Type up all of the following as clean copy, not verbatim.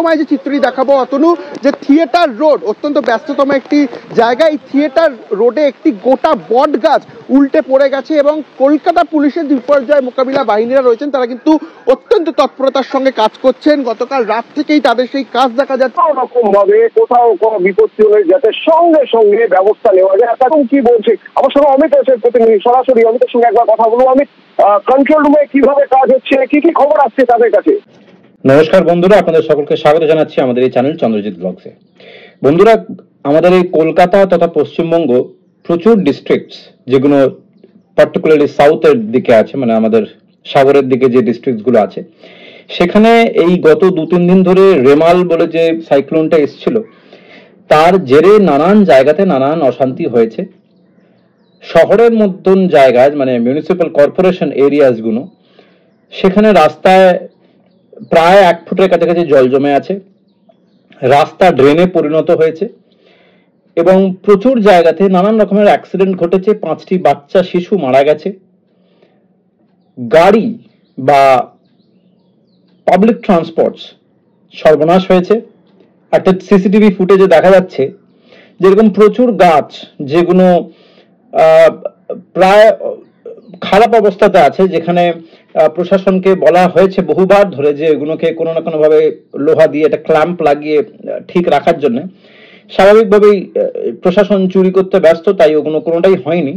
তোমায় যে চিত্রটি দেখাবো অতনু, যে থিয়েটার রোড অত্যন্ত ব্যস্ততম একটি জায়গা, এই থিয়েটার রোডে একটি গোটা বট গাছ উল্টে পড়ে গেছে এবং কলকাতা পুলিশের বিপর্যয় মোকাবিলা বাহিনীরা রয়েছেন তারা কিন্তু অত্যন্ত তৎপরতার সঙ্গে কাজ করছেন। গতকাল রাত থেকেই তাদের সেই কাজ দেখা যাচ্ছে। রকম ভাবে কোথাও কোনো বিপত্তি হলে যাতে সঙ্গে সঙ্গে ব্যবস্থা নেওয়া যায়। এখন কি বলছে আমার সঙ্গে অমিত আছে প্রতিনিধি, সরাসরি অমিতের সঙ্গে একবার কথা বলবো। অমিত, কন্ট্রোল রুমে কিভাবে কাজ হচ্ছে, কি কি খবর আসছে তাদের কাছে? নমস্কার বন্ধুরা, আপনাদের সকলকে স্বাগত জানাচ্ছি আমাদের এই চ্যানেল চন্দ্রজিৎ ব্লগসে। বন্ধুরা, আমাদের এই কলকাতা তথা পশ্চিমবঙ্গ প্রচুর ডিস্ট্রিক্টস যেগুলো পার্টিকুলারলি সাউথের দিকে আছে, মানে আমাদের সাগরের দিকে যে ডিস্ট্রিক্টসগুলো আছে, সেখানে এই গত 2-3 দিন ধরে রেমাল বলে যে সাইক্লোনটা এসেছিল তার জেরে নানান জায়গাতে নানান অশান্তি হয়েছে। শহরের মতন জায়গায় মানে মিউনিসিপ্যাল কর্পোরেশন এরিয়াসগুলো, সেখানে রাস্তায় প্রায় 1 ফুটের কাছাকাছি জল জমে আছে, রাস্তা ড্রেনে পরিণত হয়েছে এবং প্রচুর জায়গাতে নানান রকমের অ্যাক্সিডেন্ট ঘটেছে। 5টি বাচ্চা শিশু মারা গেছে। গাড়ি বা পাবলিক ট্রান্সপোর্টস সর্বনাশ হয়েছে। একটা সিসিটিভি ফুটেজে দেখা যাচ্ছে যেরকম প্রচুর গাছ যেগুলো প্রায় খারাপ অবস্থাতে আছে, যেখানে প্রশাসনকে বলা হয়েছে বহুবার ধরে যে এগুলোকে কোনো না কোনোভাবে লোহা দিয়ে একটা ক্ল্যাম্প লাগিয়ে ঠিক রাখার জন্য। স্বাভাবিকভাবেই প্রশাসন চুরি করতে ব্যস্ত, তাই ওগুলো কোনোটাই হয়নি।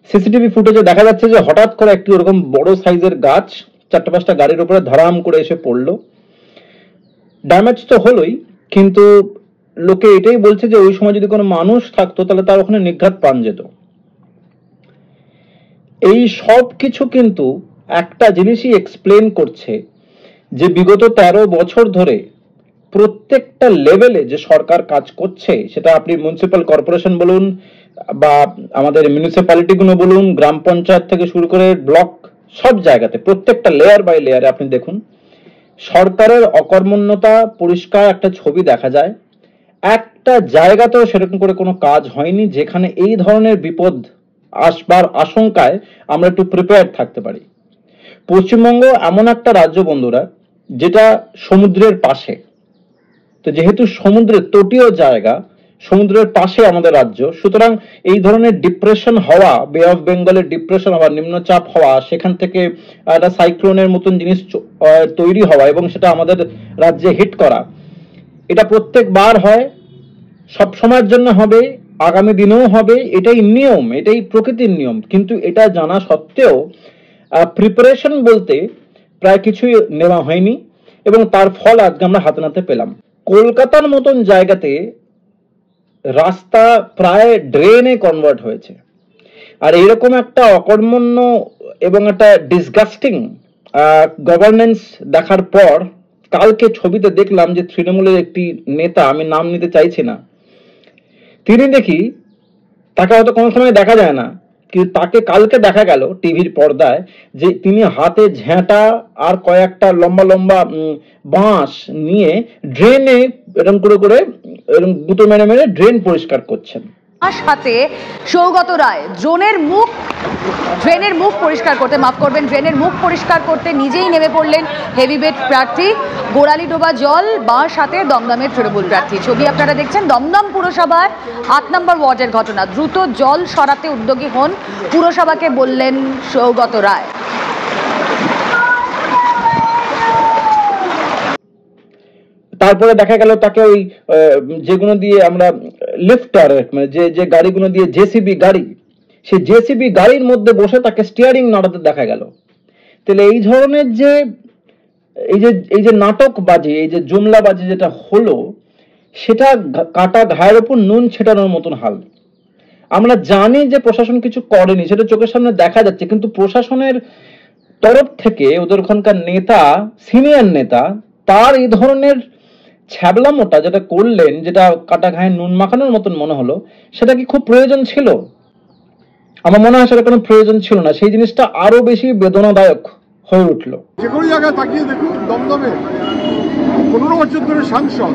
সিসিটিভি ফুটেজে দেখা যাচ্ছে যে হঠাৎ করে একটি ওরকম বড় সাইজের গাছ 4-5টা গাড়ির উপরে ধরাম করে এসে পড়লো। ড্যামেজ তো হলোই, কিন্তু লোকে এটাই বলছে যে ওই সময় যদি কোনো মানুষ থাকতো তাহলে তার ওখানে নিঘাত প্রাণ যেত। এই সব কিছু কিন্তু একটা জিনিসই এক্সপ্লেন করছে যে বিগত 13 বছর ধরে প্রত্যেকটা লেভেলে যে সরকার কাজ করছে, সেটা আপনি মিউনিসিপ্যাল কর্পোরেশন বলুন বা আমাদের মিউনিসিপ্যালিটিগুলো বলুন, গ্রাম পঞ্চায়েত থেকে শুরু করে ব্লক, সব জায়গাতে প্রত্যেকটা লেয়ার বাই লেয়ারে আপনি দেখুন সরকারের অকর্মণ্যতা পরিষ্কার একটা ছবি দেখা যায়। একটা জায়গাতেও সেরকম করে কোনো কাজ হয়নি যেখানে এই ধরনের বিপদ আসবার আশঙ্কায় আমরা একটু প্রিপেয়ার থাকতে পারি। পশ্চিমবঙ্গ এমন একটা রাজ্য বন্ধুরা যেটা সমুদ্রের পাশে, তো যেহেতু সমুদ্রের তটীয় জায়গা, সমুদ্রের পাশে আমাদের রাজ্য, সুতরাং এই ধরনের ডিপ্রেশন হওয়া, বে অফ বেঙ্গলের ডিপ্রেশন হওয়া, নিম্নচাপ হওয়া, সেখান থেকে একটা সাইক্লোনের মতন জিনিস তৈরি হওয়া এবং সেটা আমাদের রাজ্যে হিট করা, এটা প্রত্যেকবার হয়, সব সময়ের জন্য হবে, আগামী দিনেও হবে। এটাই নিয়ম, এটাই প্রকৃতির নিয়ম। কিন্তু এটা জানা সত্ত্বেও প্রিপারেশন বলতে প্রায় কিছুই নেওয়া হয়নি এবং তার ফল আজকে আমরা হাতে নাতে পেলাম। কলকাতার মতন জায়গাতে রাস্তা প্রায় ড্রেনে কনভার্ট হয়েছে। আর এরকম একটা অকর্মণ্য এবং একটা ডিসগাস্টিং গভর্নেন্স দেখার পর কালকে ছবিতে দেখলাম যে তৃণমূলের একটি নেতা, আমি নাম নিতে চাইছি না, তিনি দেখি, তাকে হয়তো কোনো সময় দেখা যায় না, কিন্তু তাকে কালকে দেখা গেল টিভির পর্দায় যে তিনি হাতে ঝেঁটা আর কয়েকটা লম্বা লম্বা বাঁশ নিয়ে ড্রেনে এরকম করে এরকম গুঁতো মেরে মেরে ড্রেন পরিষ্কার করছেন। সাথে সৌগত রায় ড্রেনের মুখ পরিষ্কার করতে, মাফ করবেন, ড্রেনের মুখ পরিষ্কার করতে নিজেই নেমে পড়লেন হেভিওয়েট প্রার্থী, গোড়ালি ডোবা জল বাঁ সাথে দমদমের তৃণমূল প্রার্থী। ছবি আপনারা দেখছেন দমদম পুরসভার 8 নম্বর ওয়ার্ডের ঘটনা। দ্রুত জল সরাতে উদ্যোগী হন পুরসভাকে, বললেন সৌগত রায়। তারপরে দেখা গেল তাকে ওই যেগুলো দিয়ে আমরা লিফটার, মানে যে গাড়িগুলো দিয়ে জেসিবি গাড়ি, সেই জেসিবি গাড়ির মধ্যে বসে তাকে স্টিয়ারিং নাড়াতে দেখা গেল। তাহলে এই ধরনের যে এই যে নাটকবাজি, এই যে জুমলাবাজি যেটা হলো, সেটা কাটা ঘায়ের উপর নুন ছেটানোর মতন হাল। আমরা জানি যে প্রশাসন কিছু করেনি, সেটা চোখের সামনে দেখা যাচ্ছে, কিন্তু প্রশাসনের তরফ থেকে ওদের ওখানকার নেতা, সিনিয়র নেতা, তার এই ধরনের ছ্যাবলামোটা যেটা করলেন, যেটা কাটা ঘায়ে নুন মাখানোর মতন মনে হলো, সেটা কি খুব প্রয়োজন ছিল? আমার মনে হয় সেটা কোনো প্রয়োজন ছিল না। সেই জিনিসটা আরো বেশি বেদনাদায়ক হয়ে উঠলো। যে কোনো জায়গায় তাকিয়ে দেখুন, দমদমে 15 বছর ধরে সাংসদ,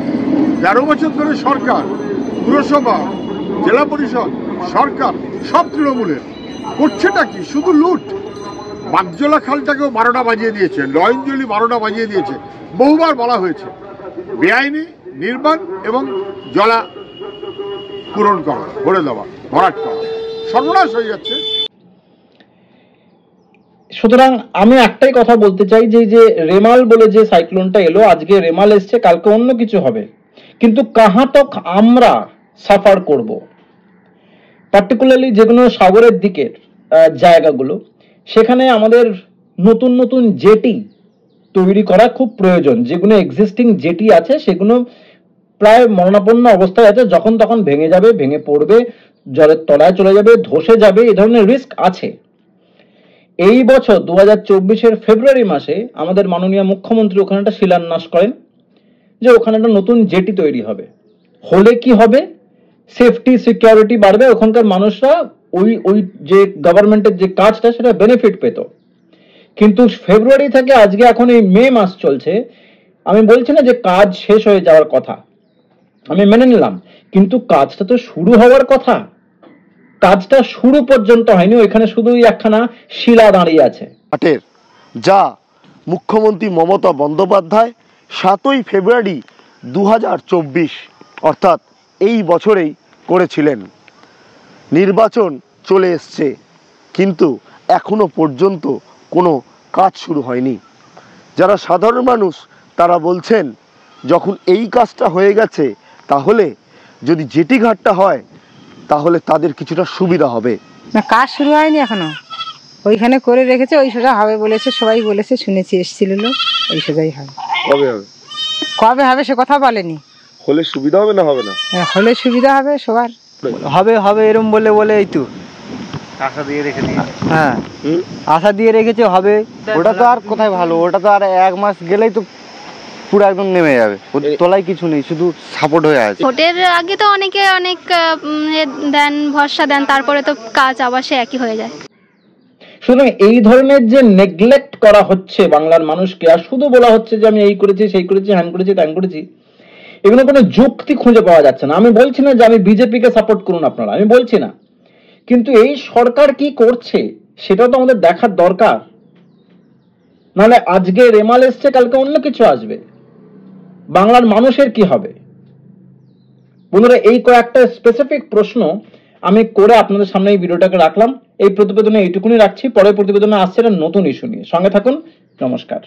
13 বছর ধরে সরকার, পুরসভা, জেলা পরিষদ, সরকার, সব তৃণমূলের। করছেটা কি? শুধু লুট। বাগজোলা খালটাকেও 12টা বাজিয়ে দিয়েছে, লয়ঞ্জলি 12টা বাজিয়ে দিয়েছে, বহুবার বলা হয়েছে। বেআইনি নির্মাণ এবং জলা পূরণ করা, ভরে দেওয়া, ভরাট করা, সর্বনাশ হয়ে যাচ্ছে। সুতরাং আমি একটাই কথা বলতে চাই যে যে রেমাল বলে যে সাইক্লোনটা এলো, আজকে রেমাল এসছে, কালকে অন্য কিছু হবে, কিন্তু কাহা তক আমরা সাফার করব। পার্টিকুলারলি যেগুলো সাগরের দিকের জায়গাগুলো, সেখানে আমাদের নতুন নতুন জেটি তৈরি করা খুব প্রয়োজন। যেগুলো এক্সিস্টিং জেটি আছে সেগুলো প্রায় মরণাপন্ন অবস্থায় আছে, যখন তখন ভেঙে যাবে, ভেঙে পড়বে, জলের তলায় চলে যাবে, ধসে যাবে, এই ধরনের রিস্ক আছে। এই বছর 2024-এর ফেব্রুয়ারি মাসে আমাদের মাননীয় মুখ্যমন্ত্রী ওখানে একটা শিলান্যাস করেন যে ওখানে একটা নতুন জেটি তৈরি হবে। হলে কি হবে, সেফটি সিকিউরিটি বাড়বে, ওখানকার মানুষরা ওই যে গভর্নমেন্টের যে কাজটা সেটা বেনিফিট পেত। কিন্তু ফেব্রুয়ারি থেকে আজকে এখন এই মে মাস চলছে, আমি বলছি না যে কাজ শেষ হয়ে যাওয়ার কথা, আমি মেনে নিলাম, কিন্তু কাজটা তো শুরু হওয়ার কথা। কাজটা শুরু পর্যন্ত হয়নি, ওইখানে শুধুই একখানা শিলা দাঁড়িয়ে আছে। যা মুখ্যমন্ত্রী মমতা বন্দ্যোপাধ্যায় 7ই ফেব্রুয়ারি 2024 অর্থাৎ এই বছরেই করেছিলেন। নির্বাচন চলে এসছে, কিন্তু এখনো পর্যন্ত কোনো কাজ শুরু হয়নি। যারা সাধারণ মানুষ তারা বলছেন যখন এই কাজটা হয়ে গেছে, তাহলে যদি জেটি ঘাটটা হয় তাহলে তাদের কিছুটা সুবিধা হবে। না, কাজ শুরু হয়নি এখনো, ওইখানে করে রেখেছে, ওই সোজা হবে বলেছে, সবাই বলেছে, শুনেছি, এসেছিল লোক, ওই সোজাই হবে। কবে হবে? কবে হবে সে কথা বলেনি। হলে সুবিধা হবে না হবে না? হলে সুবিধা হবে সবার। হবে হবে এরম বলে এই তো আশা দিয়ে রেখে দিয়ে, হ্যাঁ আশা দিয়ে রেখেছে হবে। ওটা তো আর কোথায় ভালো, ওটা তো আর 1 মাস গেলেই তো পুরো একদম নেমে যাবে, তলায় কিছু নেই, শুধু সাপোর্ট হয়ে আছে। ভোটের আগে তো অনেকে অনেক দেন, ভরসা দেন, তারপরে তো কাজ আবার সে একই হয়ে যায়। সুতরাং এই ধরনের যে নেগলেক্ট করা হচ্ছে বাংলার মানুষকে, আর শুধু বলা হচ্ছে যে আমি এই করেছি, সেই করেছি, হ্যান করেছি, ত্যান করেছি, এগুলো কোনো যুক্তি খুঁজে পাওয়া যাচ্ছে না। আমি বলছি না যে আমি বিজেপিকে সাপোর্ট করুন আপনারা, আমি বলছি না, কিন্তু এই সরকার কি করছে সেটা তো আমাদের দেখার দরকার। নাহলে আজকে রেমাল এসছে, কালকে অন্য কিছু আসবে, বাংলার মানুষের কি হবে? বন্ধুরা, এই কয়েকটা স্পেসিফিক প্রশ্ন আমি করে আপনাদের সামনে এই ভিডিওটাকে রাখলাম। এই প্রতিবেদনে এইটুকুনি রাখছি, পরের প্রতিবেদনে আসছে একটা নতুন ইস্যু নিয়ে। সঙ্গে থাকুন, নমস্কার।